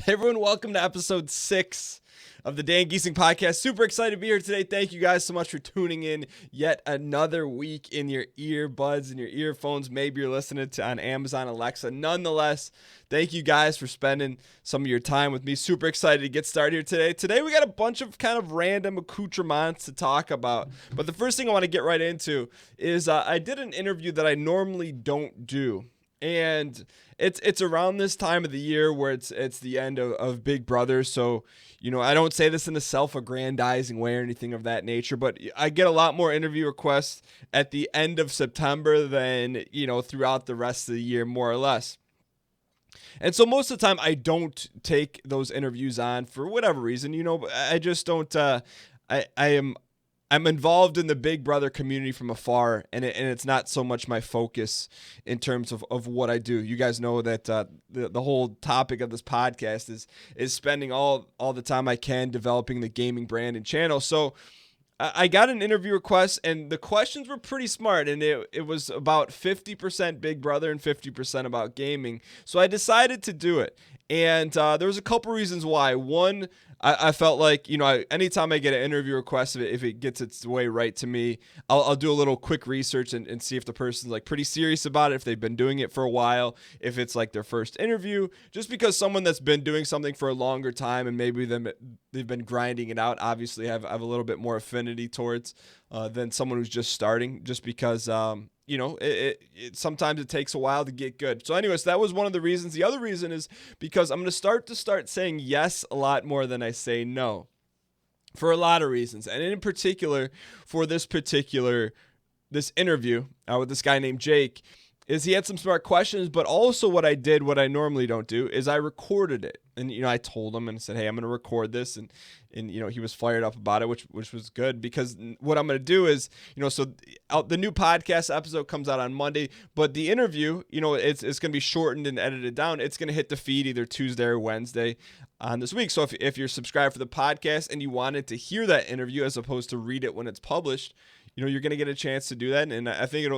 Hey everyone, welcome to episode 6 of the Dan Gheesling podcast. Super excited to be here today. Thank you guys so much for tuning in yet another week in your earbuds and your earphones. Maybe you're listening to on Amazon Alexa. Nonetheless, thank you guys for spending some of your time with me. Super excited to get started here today. Today we got a bunch of kind of random accoutrements to talk about. But the first thing I want to get right into is I did an interview that I normally don't do. And it's around this time of the year where it's the end of Big Brother. So, I don't say this in a self-aggrandizing way or anything of that nature, but I get a lot more interview requests at the end of September than, throughout the rest of the year, more or less. And so most of the time I don't take those interviews on for whatever reason, I just don't, I'm involved in the Big Brother community from afar, and it's not so much my focus in terms of what I do. You guys know that the whole topic of this podcast is spending all the time I can developing the gaming brand and channel. So I got an interview request, and the questions were pretty smart, and it was about 50% Big Brother and 50% about gaming. So I decided to do it, and there was a couple reasons why. One, I felt like, anytime I get an interview request, if it gets its way right to me, I'll do a little quick research and see if the person's like pretty serious about it, if they've been doing it for a while, if it's like their first interview. Just because someone that's been doing something for a longer time and maybe they've been grinding it out, obviously have a little bit more affinity towards than someone who's just starting, just because sometimes it takes a while to get good. So anyways, that was one of the reasons. The other reason is because I'm going to start saying yes a lot more than I say no, for a lot of reasons. And in particular, for this interview with this guy named Jake, is he had some smart questions, but also what I normally don't do, is I recorded it. And, I told him and said, hey, I'm going to record this. And he was fired up about it, which was good, because what I'm going to do is, the new podcast episode comes out on Monday, but the interview, it's going to be shortened and edited down. It's going to hit the feed either Tuesday or Wednesday on this week. So if you're subscribed for the podcast and you wanted to hear that interview as opposed to read it when it's published, you're going to get a chance to do that. And I think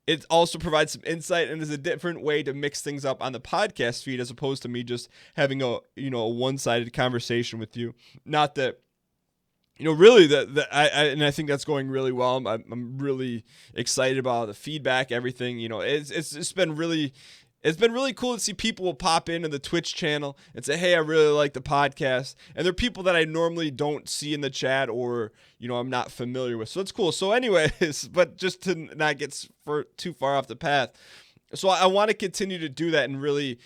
it also provides some insight and is a different way to mix things up on the podcast feed as opposed to me just having a one-sided conversation with you. Not that, really I think that's going really well. I'm really excited about the feedback, everything. It's been really cool to see people will pop into the Twitch channel and say, hey, I really like the podcast. And they're people that I normally don't see in the chat or, I'm not familiar with. So it's cool. So anyways, but just to not get too far off the path. So I want to continue to do that and really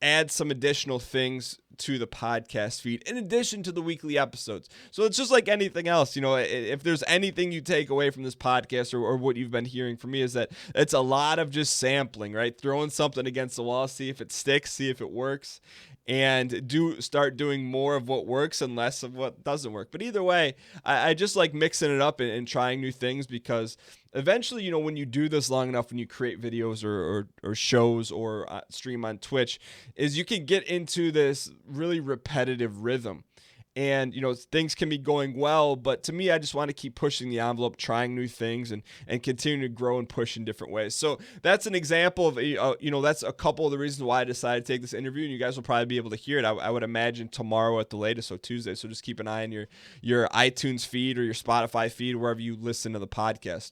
add some additional things to the podcast feed in addition to the weekly episodes. So it's just like anything else, if there's anything you take away from this podcast or what you've been hearing from me, is that it's a lot of just sampling, right? Throwing something against the wall, see if it sticks, see if it works, and start doing more of what works and less of what doesn't work. But either way, I just like mixing it up and trying new things, because eventually, when you do this long enough, when you create videos or shows or stream on Twitch, is you can get into this really repetitive rhythm. And, things can be going well, but to me, I just want to keep pushing the envelope, trying new things and continue to grow and push in different ways. So that's an example of, that's a couple of the reasons why I decided to take this interview, and you guys will probably be able to hear it. I would imagine tomorrow at the latest, so Tuesday. So just keep an eye on your iTunes feed or your Spotify feed, wherever you listen to the podcast.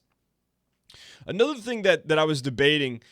Another thing that I was debating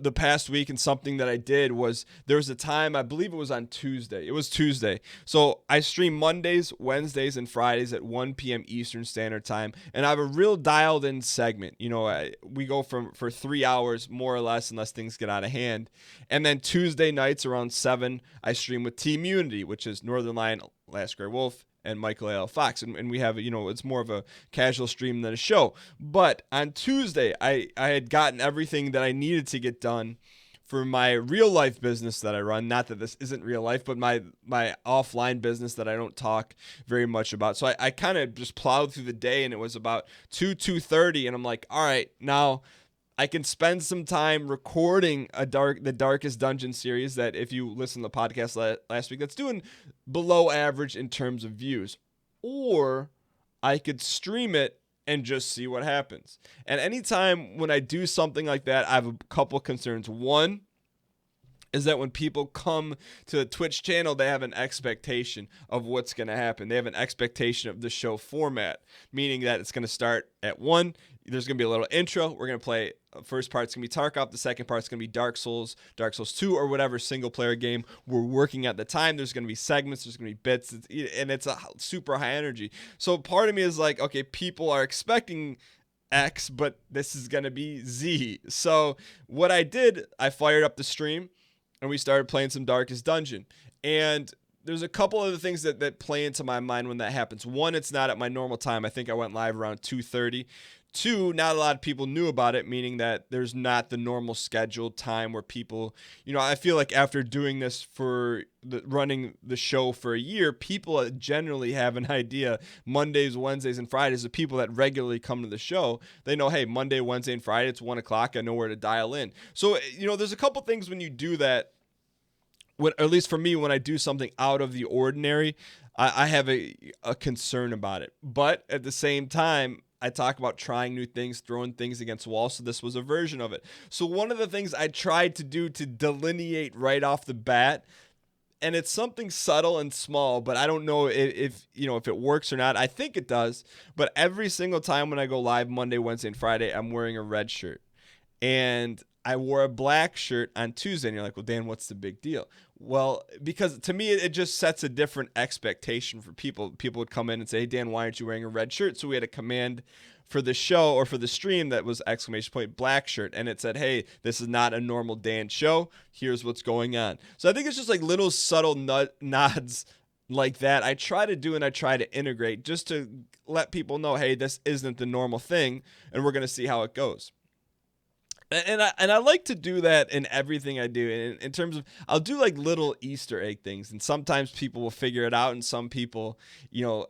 the past week, and something that I did, was there was a time, I believe it was on Tuesday. It was Tuesday. So I stream Mondays, Wednesdays, and Fridays at 1 p.m. Eastern Standard Time. And I have a real dialed in segment. We go for 3 hours, more or less, unless things get out of hand. And then Tuesday nights around 7, I stream with Team Unity, which is Northern Lion, Last Gray Wolf, and Michael A.L. Fox. And we have, it's more of a casual stream than a show. But on Tuesday, I had gotten everything that I needed to get done for my real life business that I run. Not that this isn't real life, but my offline business that I don't talk very much about. So I kind of just plowed through the day, and it was about 2:30, and I'm like, all right, now I can spend some time recording the Darkest Dungeon series that, if you listen to the podcast last week, that's doing below average in terms of views. Or I could stream it and just see what happens. And anytime when I do something like that, I have a couple concerns. One, is that when people come to the Twitch channel, they have an expectation of what's going to happen. They have an expectation of the show format, meaning that it's going to start at 1. There's going to be a little intro. We're going to play. First part's going to be Tarkov. The second part's going to be Dark Souls 2, or whatever single-player game we're working at the time. There's going to be segments. There's going to be bits. And it's a super high energy. So part of me is like, okay, people are expecting X, but this is going to be Z. So what I did, I fired up the stream, and we started playing some Darkest Dungeon. And there's a couple other things that play into my mind when that happens. One, it's not at my normal time. I think I went live around 2:30. 2, not a lot of people knew about it, meaning that there's not the normal scheduled time where people, I feel like after doing this for running the show for a year, people generally have an idea. Mondays, Wednesdays, and Fridays, the people that regularly come to the show, they know, hey, Monday, Wednesday, and Friday, it's 1 o'clock. I know where to dial in. So, there's a couple things when you do that, at least for me, when I do something out of the ordinary, I have a concern about it. But at the same time, I talk about trying new things, throwing things against walls, so this was a version of it. So one of the things I tried to do to delineate right off the bat, and it's something subtle and small, but I don't know if it works or not. I think it does, but every single time when I go live Monday, Wednesday, and Friday, I'm wearing a red shirt. And I wore a black shirt on Tuesday, and you're like, well, Dan, what's the big deal? Well, because to me, it just sets a different expectation for people. People would come in and say, hey, Dan, why aren't you wearing a red shirt? So we had a command for the show or for the stream that was ! Black shirt. And it said, hey, this is not a normal Dan show. Here's what's going on. So I think it's just like little subtle nods like that I try to do, and I try to integrate just to let people know, hey, this isn't the normal thing, and we're going to see how it goes. And I like to do that in everything I do. In terms of, I'll do like little Easter egg things, and sometimes people will figure it out, and some people,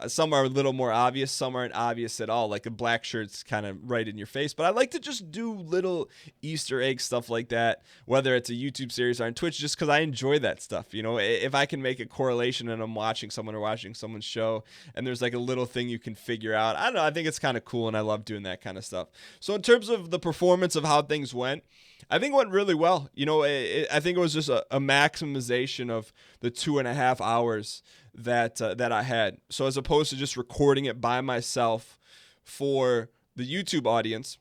some are a little more obvious, some aren't obvious at all. Like the black shirt's kind of right in your face, but I like to just do little Easter egg stuff like that, whether it's a YouTube series or on Twitch, just because I enjoy that stuff. If I can make a correlation and I'm watching someone or watching someone's show, and there's like a little thing you can figure out, I don't know, I think it's kind of cool, and I love doing that kind of stuff. So in terms of the performance of how things went, I think it went really well. I think it was just a maximization of the 2.5 hours that I had. So as opposed to just recording it by myself for the YouTube audience,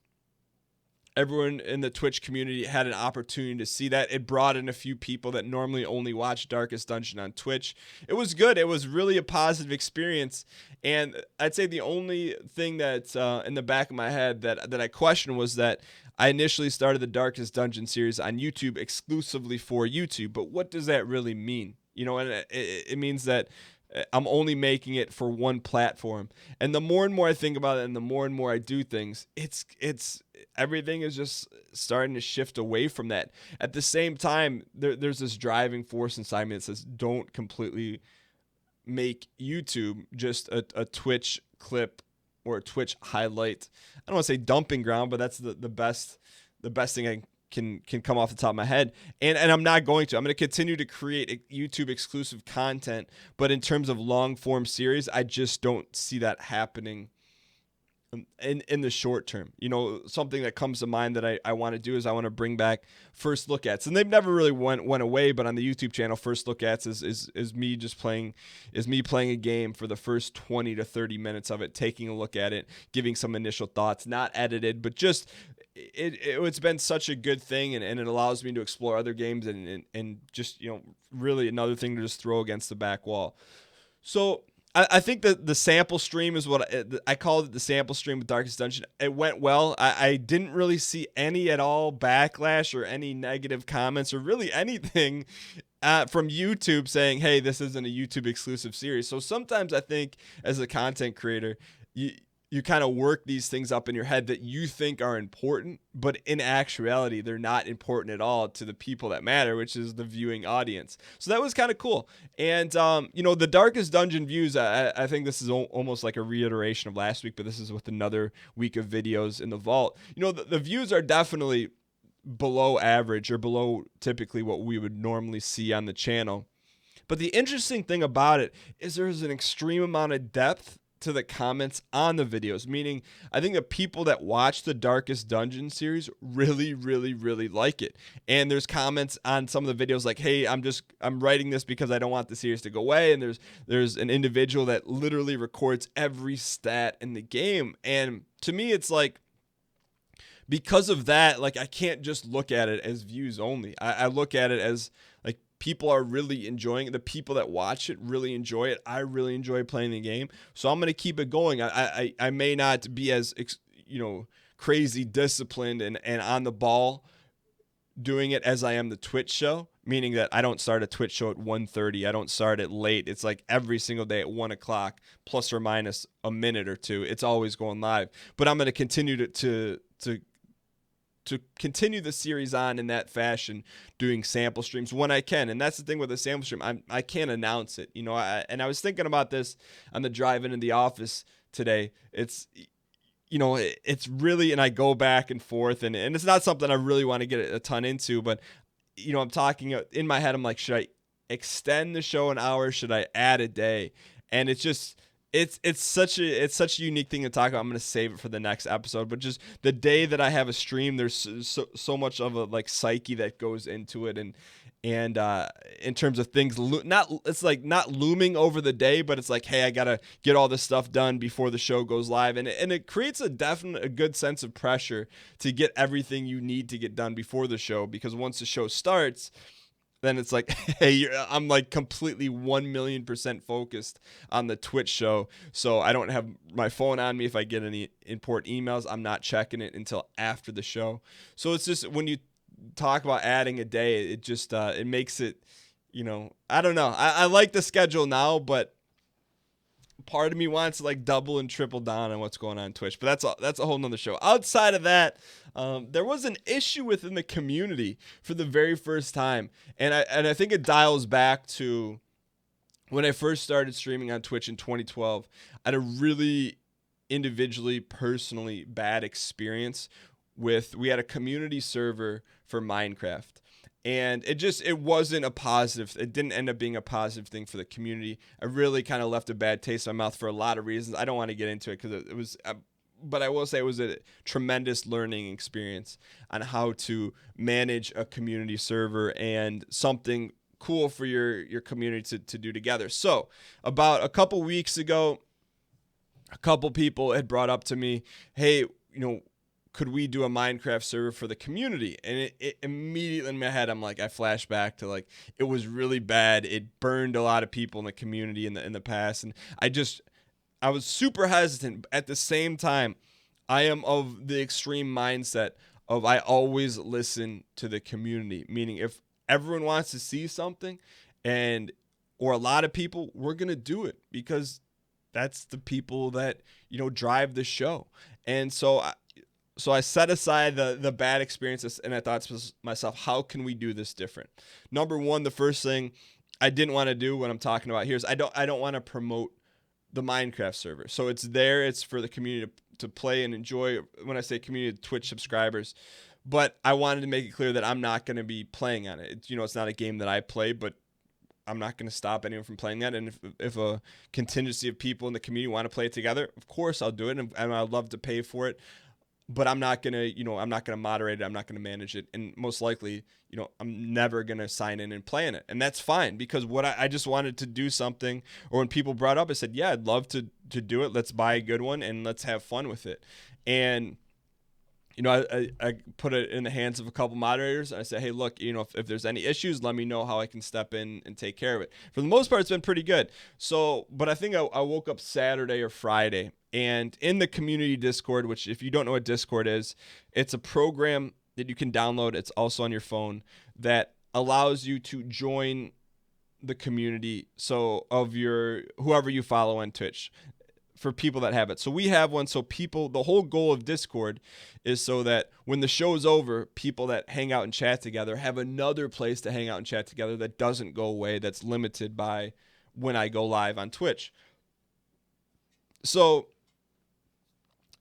everyone in the Twitch community had an opportunity to see that. It brought in a few people that normally only watch Darkest Dungeon on Twitch. It was good. It was really a positive experience. And I'd say the only thing that's in the back of my head that I questioned was that I initially started the Darkest Dungeon series on YouTube exclusively for YouTube. But what does that really mean? And it means that I'm only making it for one platform. And the more and more I think about it, and the more and more I do things, it's everything is just starting to shift away from that. At the same time, there's this driving force inside me that says, don't completely make YouTube just a Twitch clip or a Twitch highlight. I don't want to say dumping ground, but that's the best thing I can come off the top of my head. And I'm not going to. I'm going to continue to create YouTube exclusive content, but in terms of long form series, I just don't see that happening in the short term. Something that comes to mind that I want to do is I want to bring back first look ats, and they've never really went away, but on the YouTube channel, first look ats is me playing a game for the first 20 to 30 minutes of it, taking a look at it, giving some initial thoughts, not edited, but just it's been such a good thing, and it allows me to explore other games and just really another thing to just throw against the back wall. So I think that the sample stream is what I called it, the sample stream with Darkest Dungeon. It went well. I didn't really see any at all backlash or any negative comments or really anything from YouTube saying, hey, this isn't a YouTube exclusive series. So sometimes I think as a content creator, you kind of work these things up in your head that you think are important, but in actuality, they're not important at all to the people that matter, which is the viewing audience. So that was kind of cool. And, the Darkest Dungeon views, I think this is almost like a reiteration of last week, but this is with another week of videos in the vault. The views are definitely below average or below typically what we would normally see on the channel. But the interesting thing about it is there's an extreme amount of depth to the comments on the videos, meaning I think the people that watch the Darkest Dungeon series really, really, really like it. And there's comments on some of the videos like, hey, I'm writing this because I don't want the series to go away. And there's an individual that literally records every stat in the game. And to me, it's like, because of that, like, I can't just look at it as views only. I look at it as like, people are really enjoying it. The people that watch it really enjoy it. I really enjoy playing the game, so I'm gonna keep it going. I may not be as crazy disciplined and on the ball doing it as I am the Twitch show, meaning that I don't start a Twitch show at 1:30. I don't start it late. It's like every single day at 1:00, plus or minus a minute or two. It's always going live. But I'm gonna continue to continue the series on in that fashion, doing sample streams when I can. And that's the thing with a sample stream. I can't announce it. I was thinking about this on the drive into the office today. It's really, and I go back and forth, and it's not something I really want to get a ton into, but, I'm talking in my head. I'm like, should I extend the show an hour? Should I add a day? And it's just, it's such a unique thing to talk about. I'm going to save it for the next episode, but just the day that I have a stream, there's so much of a like psyche that goes into it. And in terms of things, it's like not looming over the day, but it's like, hey, I got to get all this stuff done before the show goes live. And it creates a good sense of pressure to get everything you need to get done before the show, because once the show starts, then it's like, hey, I'm like completely 1,000,000% focused on the Twitch show. So I don't have my phone on me. If I get any important emails, I'm not checking it until after the show. So it's just, when you talk about adding a day, it just, it makes it, I don't know. I like the schedule now, but part of me wants to like double and triple down on what's going on Twitch, but that's a whole nother show. Outside of that, there was an issue within the community for the very first time, and I think it dials back to when I first started streaming on Twitch in 2012. I had a really individually, personally bad experience we had a community server for Minecraft. And it wasn't a positive. It didn't end up being a positive thing for the community. I really kind of left a bad taste in my mouth for a lot of reasons. I don't want to get into it because it was, but I will say it was a tremendous learning experience on how to manage a community server and something cool for your community to do together. So about a couple weeks ago, a couple people had brought up to me, hey, could we do a Minecraft server for the community? And it immediately in my head, I flash back to like, it was really bad. It burned a lot of people in the community in the past. And I was super hesitant. At the same time, I am of the extreme mindset of I always listen to the community, meaning if everyone wants to see something or a lot of people, we're going to do it because that's the people that, drive the show. And so I set aside the bad experiences, and I thought to myself, how can we do this different? Number one, the first thing I didn't want to do when I'm talking about here is I don't want to promote the Minecraft server. So it's there. It's for the community to play and enjoy. When I say community, Twitch subscribers. But I wanted to make it clear that I'm not going to be playing on it. It's not a game that I play, but I'm not going to stop anyone from playing that. And if a contingency of people in the community want to play it together, of course I'll do it, and I'd love to pay for it. But I'm not going to moderate it. I'm not going to manage it. And most likely, I'm never going to sign in and play in it. And that's fine, because I just wanted to do something. Or when people brought up, I said, yeah, I'd love to do it. Let's buy a good one and let's have fun with it. And, I put it in the hands of a couple moderators. And I said, hey, look, if there's any issues, let me know how I can step in and take care of it. For the most part, it's been pretty good. So, but I think I woke up Saturday or Friday, and in the community Discord, which if you don't know what Discord is, it's a program that you can download. It's also on your phone that allows you to join the community. So of whoever you follow on Twitch, for people that have it. So we have one. So the whole goal of Discord is so that when the show is over, people that hang out and chat together have another place to hang out and chat together that doesn't go away, that's limited by when I go live on Twitch. So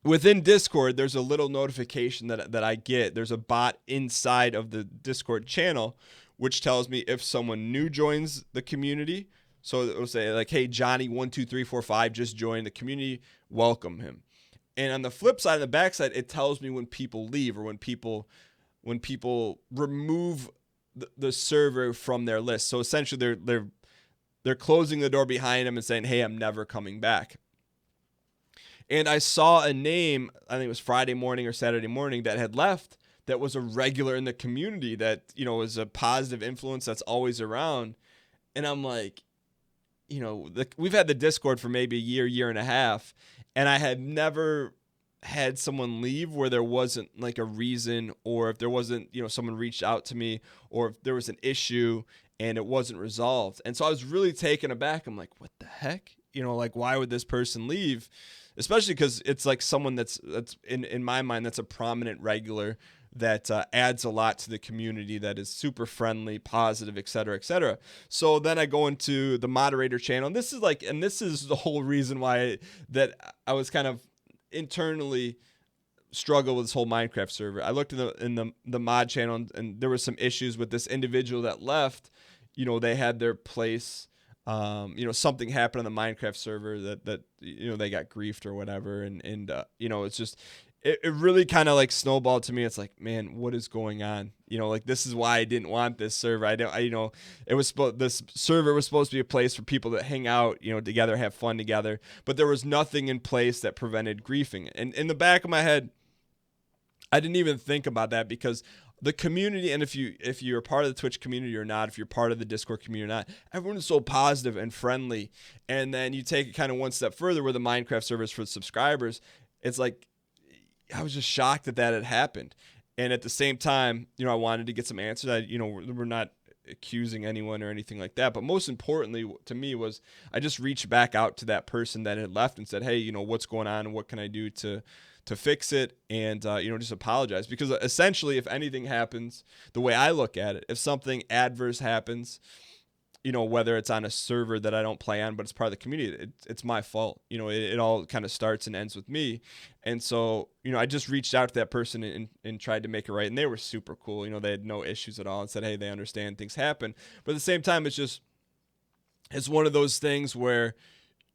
within Discord, there's a little notification that I get. There's a bot inside of the Discord channel, which tells me if someone new joins the community, So it'll say like, hey, Johnny 12345 just joined the community, welcome him. And on the flip side, on the backside, it tells me when people leave or when people remove the server from their list. So essentially they're closing the door behind them and saying, hey, I'm never coming back. And I saw a name, I think it was Friday morning or Saturday morning, that had left, that was a regular in the community, that, you know, was a positive influence that's always around. And I'm like, you know, we've had the Discord for maybe a year and a half, and I had never had someone leave where there wasn't like a reason, or if there wasn't, you know, someone reached out to me, or if there was an issue and it wasn't resolved. And so I was really taken aback. I'm like, what the heck? You know, like, why would this person leave? Especially because it's like someone that's in my mind, that's a prominent regular that adds a lot to the community, that is super friendly, positive, et cetera, et cetera. So then I go into the moderator channel, and this is the whole reason why that I was kind of internally struggle with this whole Minecraft server. I looked in the mod channel, and there were some issues with this individual that left. You know, they had their place. You know, something happened on the Minecraft server that you know, they got griefed or whatever, and you know, it's just it really kind of like snowballed to me. It's like, man, what is going on? You know, like, this is why I didn't want this server. You know, this server was supposed to be a place for people to hang out, you know, together, have fun together, but there was nothing in place that prevented griefing. And in the back of my head, I didn't even think about that, because the community, and if you're a part of the Twitch community or not, if you're part of the Discord community or not, everyone is so positive and friendly. And then you take it kind of one step further, where the Minecraft server is for subscribers. It's like, I was just shocked that had happened. And at the same time, you know, I wanted to get some answers. You know, we're not accusing anyone or anything like that, but most importantly to me was, I just reached back out to that person that had left and said, hey, you know, what's going on and what can I do to fix it, and you know, just apologize. Because essentially, if anything happens, the way I look at it, if something adverse happens, you know, whether it's on a server that I don't play on, but it's part of the community, it's my fault. You know, it all kind of starts and ends with me. And so, you know, I just reached out to that person and tried to make it right. And they were super cool. You know, they had no issues at all, and said, hey, they understand things happen. But at the same time, it's one of those things where,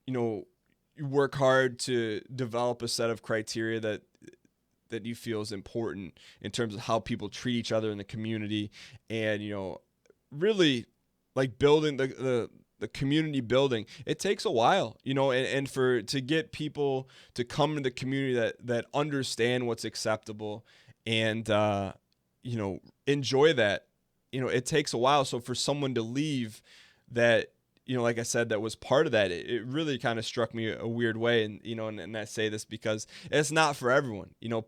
you know, you work hard to develop a set of criteria that you feel is important in terms of how people treat each other in the community, and, you know, really like building the community building. It takes a while, you know, and to get people to come to the community that understand what's acceptable and you know, enjoy that, you know, it takes a while. So for someone to leave that, you know, like I said, that was part of that, it really kind of struck me a weird way. And, you know, and I say this because it's not for everyone. You know,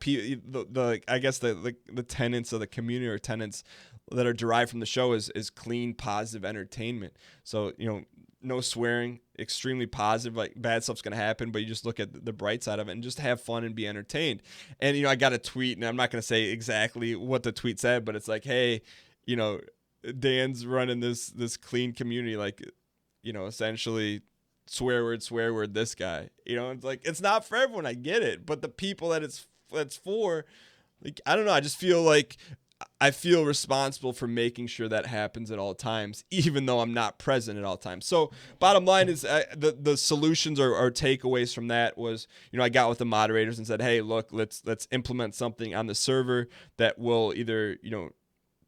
I guess the tenets of the community, or tenets that are derived from the show, is clean, positive entertainment. So, you know, no swearing, extremely positive, like bad stuff's going to happen, but you just look at the bright side of it and just have fun and be entertained. And, you know, I got a tweet, and I'm not going to say exactly what the tweet said, but it's like, hey, you know, Dan's running this clean community, like, you know, essentially swear word this guy. You know, it's like, it's not for everyone, I get it, but the people that it's for, like, I don't know, I just feel like I feel responsible for making sure that happens at all times, even though I'm not present at all times. So bottom line is, the solutions or takeaways from that was, you know, I got with the moderators and said, hey, look, let's implement something on the server that will either, you know,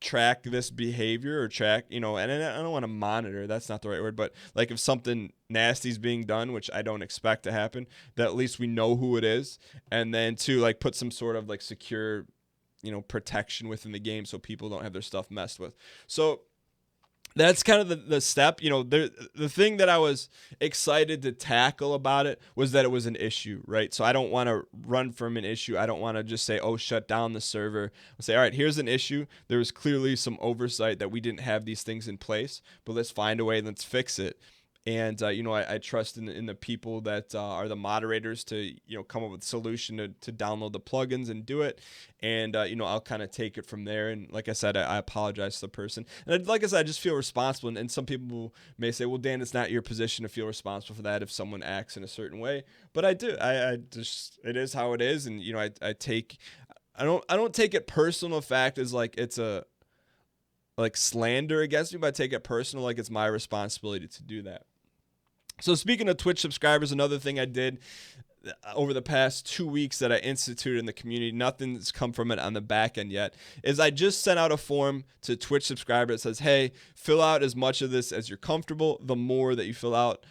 track this behavior, or track, you know, and I don't want to monitor, that's not the right word, but like, if something nasty is being done, which I don't expect to happen, that at least we know who it is. And then to like put some sort of like secure, you know, protection within the game so people don't have their stuff messed with. So that's kind of the step. You know, the thing that I was excited to tackle about it was that it was an issue, right? So I don't want to run from an issue. I don't want to just say, oh, shut down the server. I'll say, all right, here's an issue. There was clearly some oversight that we didn't have these things in place, but let's find a way and let's fix it. And, you know, I trust in the people that are the moderators to, you know, come up with a solution to download the plugins and do it. And, you know, I'll kind of take it from there. And like I said, I apologize to the person. And like I said, I just feel responsible. And some people may say, well, Dan, it's not your position to feel responsible for that if someone acts in a certain way. But I do. I just, it is how it is. And, you know, I don't take it personal. Fact is, like, it's a, like, slander against me, but I take it personal, like it's my responsibility to do that. So speaking of Twitch subscribers, another thing I did over the past 2 weeks that I instituted in the community, nothing's come from it on the back end yet, is I just sent out a form to Twitch subscribers that says, hey, fill out as much of this as you're comfortable. The more that you fill out,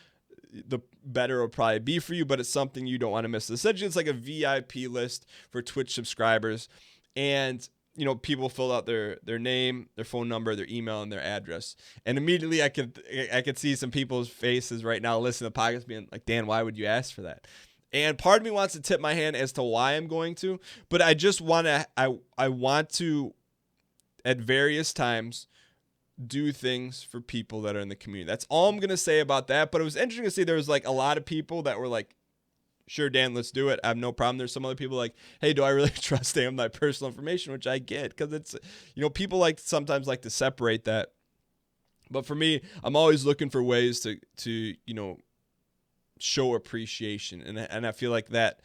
the better it'll probably be for you, but it's something you don't want to miss. Essentially, it's like a VIP list for Twitch subscribers. And people fill out their name, their phone number, their email, and their address. And immediately I could see some people's faces right now listening to the podcast being like, Dan, why would you ask for that? And part of me wants to tip my hand as to why I'm going to, but I just want to, I want to, at various times, do things for people that are in the community. That's all I'm going to say about that. But it was interesting to see there was like a lot of people that were like, sure, Dan, let's do it. I have no problem. There's some other people like, hey, do I really trust Dan with my personal information? Which I get, because it's, people sometimes like to separate that. But for me, I'm always looking for ways to show appreciation. And I feel like that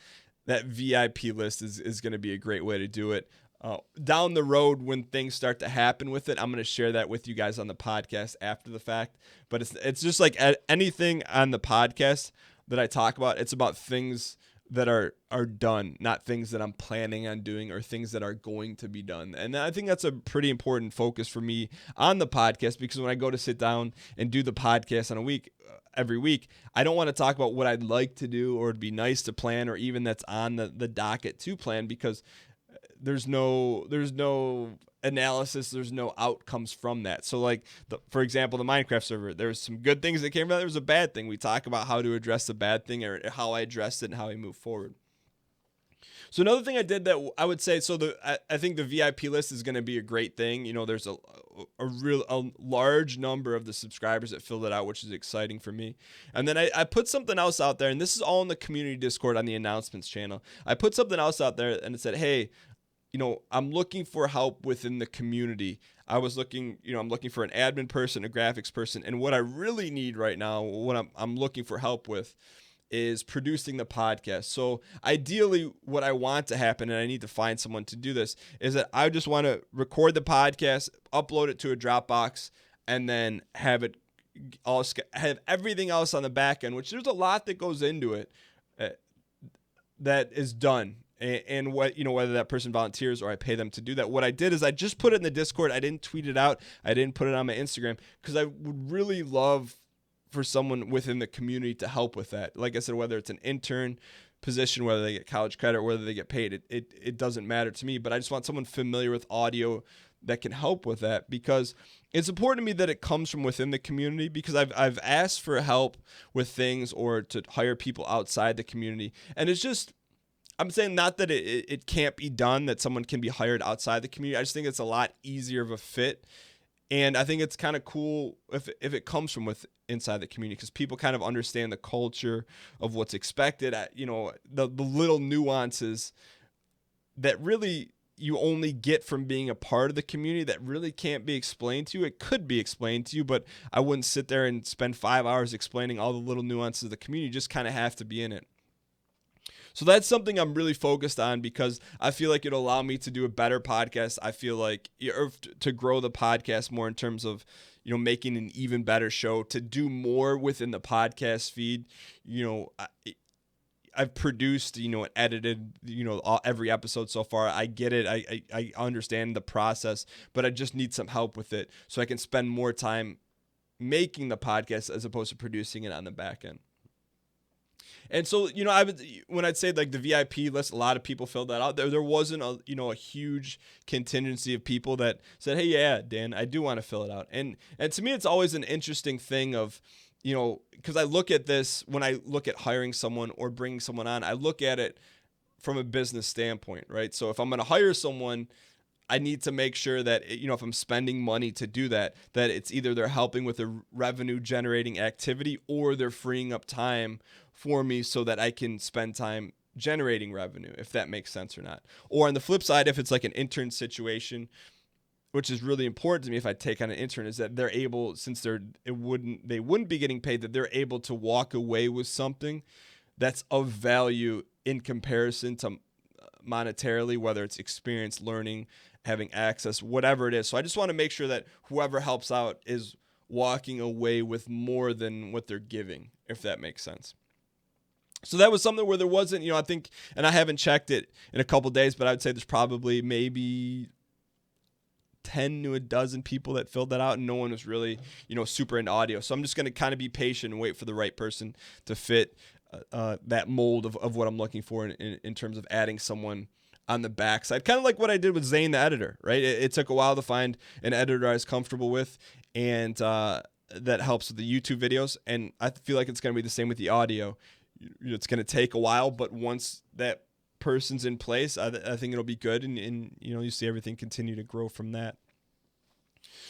VIP list is going to be a great way to do it. Down the road, when things start to happen with it, I'm going to share that with you guys on the podcast after the fact. But it's just like anything on the podcast that I talk about, it's about things that are done, not things that I'm planning on doing or things that are going to be done. And I think that's a pretty important focus for me on the podcast, because when I go to sit down and do the podcast every week, I don't want to talk about what I'd like to do or it'd be nice to plan or even that's on the docket to plan, because there's no analysis, there's no outcomes from that. So like, for example, the Minecraft server, there's some good things that came from that. There was a bad thing. We talk about how to address the bad thing or how I addressed it and how I move forward. So another thing I did that I would say, I think the VIP list is going to be a great thing. There's a large number of the subscribers that filled it out, which is exciting for me. And then I put something else out there, and this is all in the community Discord on the announcements channel. I put something else out there and it said, hey, I'm looking for help within the community. I'm looking for an admin person, a graphics person, and what I really need right now, what I'm looking for help with, is producing the podcast. So ideally, what I want to happen, and I need to find someone to do this, is that I just want to record the podcast, upload it to a Dropbox, and then have everything else on the back end, which there's a lot that goes into it that is done. And whether that person volunteers or I pay them to do that. What I did is I just put it in the Discord. I didn't tweet it out. I didn't put it on my Instagram, because I would really love for someone within the community to help with that. Like I said, whether it's an intern position, whether they get college credit, whether they get paid, it doesn't matter to me. But I just want someone familiar with audio that can help with that, because it's important to me that it comes from within the community, because I've asked for help with things or to hire people outside the community. And it's just, I'm saying not that it can't be done, that someone can be hired outside the community. I just think it's a lot easier of a fit. And I think it's kind of cool if it comes from inside the community, because people kind of understand the culture of what's expected, the little nuances that really you only get from being a part of the community that really can't be explained to you. It could be explained to you, but I wouldn't sit there and spend 5 hours explaining all the little nuances of the community. You just kind of have to be in it. So that's something I'm really focused on, because I feel like it'll allow me to do a better podcast. I feel like to grow the podcast more in terms of, making an even better show, to do more within the podcast feed. I've produced, and edited, every episode so far. I get it. I understand the process, but I just need some help with it so I can spend more time making the podcast as opposed to producing it on the back end. And so, when I'd say like the VIP list, a lot of people filled that out. There wasn't a huge contingency of people that said, hey, yeah, Dan, I do want to fill it out. And to me, it's always an interesting thing of, because I look at this, when I look at hiring someone or bringing someone on, I look at it from a business standpoint, right? So if I'm going to hire someone, I need to make sure that, if I'm spending money to do that it's either they're helping with a revenue generating activity or they're freeing up time for me so that I can spend time generating revenue, if that makes sense or not. Or on the flip side, if it's like an intern situation, which is really important to me if I take on an intern, is that they're able, since they wouldn't be getting paid, that they're able to walk away with something that's of value in comparison to monetarily, whether it's experience, learning, having access, whatever it is. So I just want to make sure that whoever helps out is walking away with more than what they're giving, if that makes sense. So that was something where there wasn't, I think, and I haven't checked it in a couple days, but I would say there's probably maybe 10 to a dozen people that filled that out, and no one was really, super into audio. So I'm just going to kind of be patient and wait for the right person to fit that mold of what I'm looking for in terms of adding someone on the backside. Kind of like what I did with Zane, the editor, right? It took a while to find an editor I was comfortable with, and that helps with the YouTube videos. And I feel like it's going to be the same with the audio. It's going to take a while, but once that person's in place, I think it'll be good, and you see everything continue to grow from that.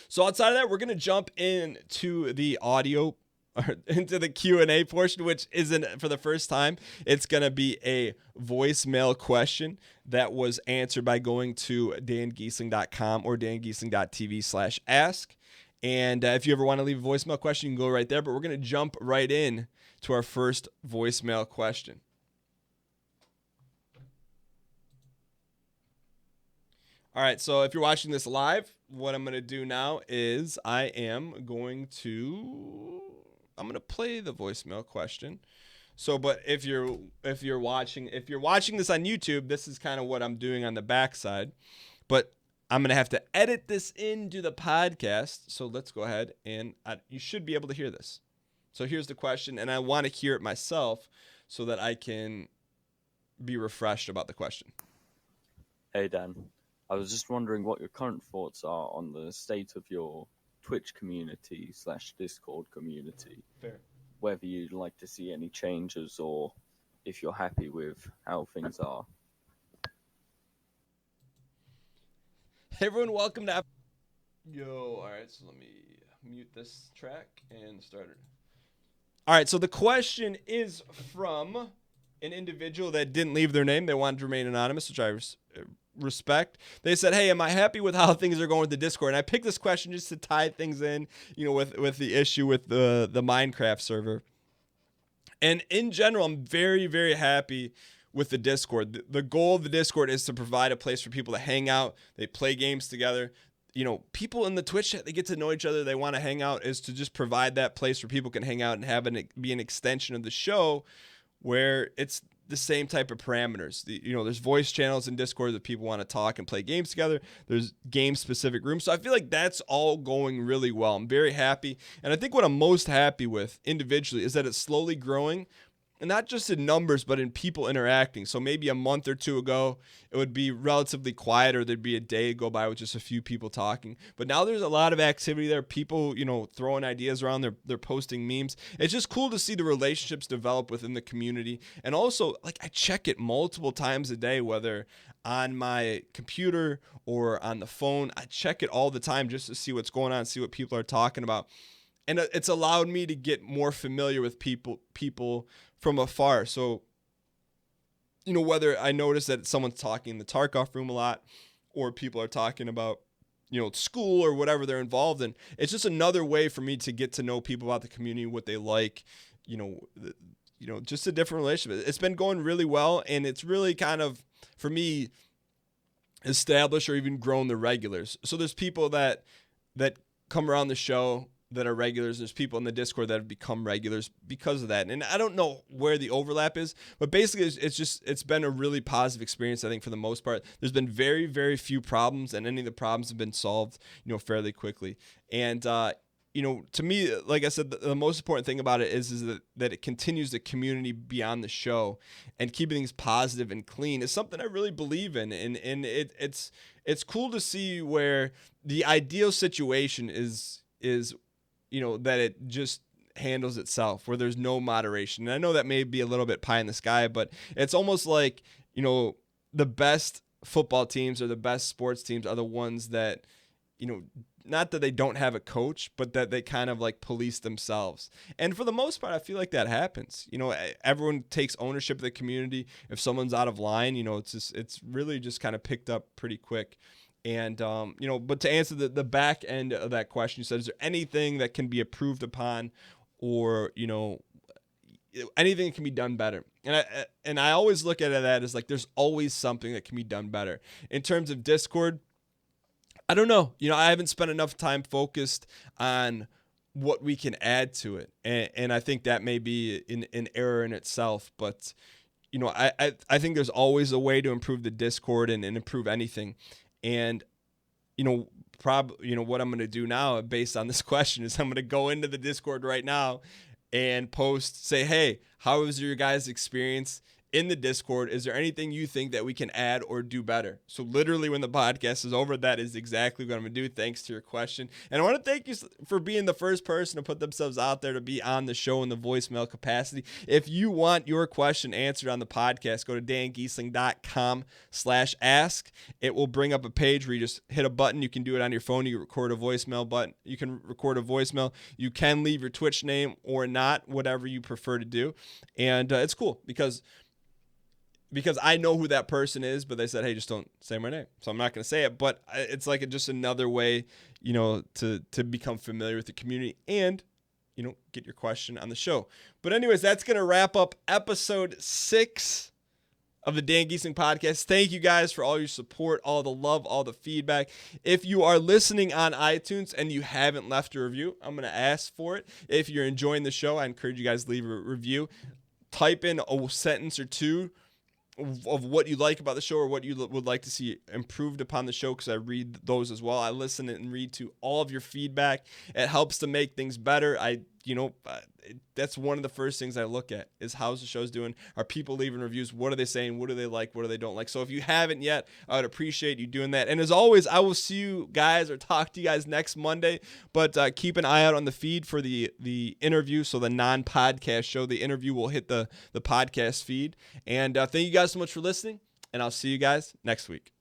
So outside of that, we're going to jump into the audio, or into the Q&A portion, which isn't for the first time. It's going to be a voicemail question that was answered by going to dangheesling.com or dangheesling.tv/ask. And if you ever want to leave a voicemail question, you can go right there. But we're going to jump right in to our first voicemail question. All right, so if you're watching this live, what I'm going to do now is I'm going to play the voicemail question. So, but if you're watching this on YouTube, this is kind of what I'm doing on the backside. But I'm going to have to edit this into the podcast. So let's go ahead, and you should be able to hear this. So here's the question, and I want to hear it myself so that I can be refreshed about the question. Hey, Dan. I was just wondering what your current thoughts are on the state of your Twitch community / Discord community. Fair. Whether you'd like to see any changes or if you're happy with how things are. Hey everyone, welcome to... all right, so let me mute this track and start it. All right, so the question is from an individual that didn't leave their name. They wanted to remain anonymous, which I respect. They said, hey, am I happy with how things are going with the Discord? And I picked this question just to tie things in, with the issue with the Minecraft server. And in general, I'm very, very happy with the Discord. The goal of the Discord is to provide a place for people to hang out. They play games together. People in the Twitch chat, they get to know each other. They want to hang out, is to just provide that place where people can hang out and have it be an extension of the show where it's the same type of parameters. There's voice channels in Discord that people want to talk and play games together. There's game-specific rooms. So I feel like that's all going really well. I'm very happy. And I think what I'm most happy with individually is that it's slowly growing, and not just in numbers, but in people interacting. So maybe a month or two ago, it would be relatively quiet, or there'd be a day go by with just a few people talking. But now there's a lot of activity there. People, throwing ideas around. They're posting memes. It's just cool to see the relationships develop within the community. And also, I check it multiple times a day, whether on my computer or on the phone. I check it all the time just to see what's going on, see what people are talking about. And it's allowed me to get more familiar with people from afar. So, whether I notice that someone's talking in the Tarkov room a lot, or people are talking about, school or whatever they're involved in, it's just another way for me to get to know people about the community, what they like, just a different relationship. It's been going really well, and it's really kind of, for me, established or even grown the regulars. So there's people that come around the show that are regulars. There's people in the Discord that have become regulars because of that. And I don't know where the overlap is, but basically it's been a really positive experience, I think, for the most part. There's been very, very few problems, and any of the problems have been solved, fairly quickly. And, to me, like I said, the most important thing about it is that it continues the community beyond the show, and keeping things positive and clean is something I really believe in. And it's cool to see where the ideal situation is that it just handles itself, where there's no moderation. And I know that may be a little bit pie in the sky, but it's almost like, the best football teams or the best sports teams are the ones that, not that they don't have a coach, but that they kind of police themselves. And for the most part, I feel like that happens. Everyone takes ownership of the community. If someone's out of line, it's really just kind of picked up pretty quick. And, but to answer the back end of that question, you said, is there anything that can be improved upon, or, anything that can be done better? And I always look at that as there's always something that can be done better. In terms of Discord, I don't know. I haven't spent enough time focused on what we can add to it. And I think that may be an error in itself. But, I think there's always a way to improve the Discord and improve anything. And, what I'm going to do now based on this question is I'm going to go into the Discord right now and say, hey, how was your guys' experience in the Discord? Is there anything you think that we can add or do better? So literally when the podcast is over, that is exactly what I'm going to do. Thanks to your question. And I want to thank you for being the first person to put themselves out there to be on the show in the voicemail capacity. If you want your question answered on the podcast, go to dangheesling.com/ask. It will bring up a page where you just hit a button. You can do it on your phone. You can record a voicemail button. You can record a voicemail. You can leave your Twitch name or not, whatever you prefer to do. And it's cool because I know who that person is, but they said, hey, just don't say my name. So I'm not going to say it, but it's like just another way, to become familiar with the community and, get your question on the show. But anyways, that's going to wrap up episode 6 of the Dan Gheesling podcast. Thank you guys for all your support, all the love, all the feedback. If you are listening on iTunes and you haven't left a review, I'm going to ask for it. If you're enjoying the show, I encourage you guys to leave a review. Type in a sentence or two of what you like about the show or what you would like to see improved upon the show, because I read those as well. I listen and read to all of your feedback. It helps to make things better. That's one of the first things I look at is how's the show's doing. Are people leaving reviews? What are they saying? What do they like? What do they don't like? So if you haven't yet, I would appreciate you doing that. And as always, I will see you guys or talk to you guys next Monday, but keep an eye out on the feed for the interview. So the non-podcast show, the interview will hit the podcast feed. And thank you guys so much for listening, and I'll see you guys next week.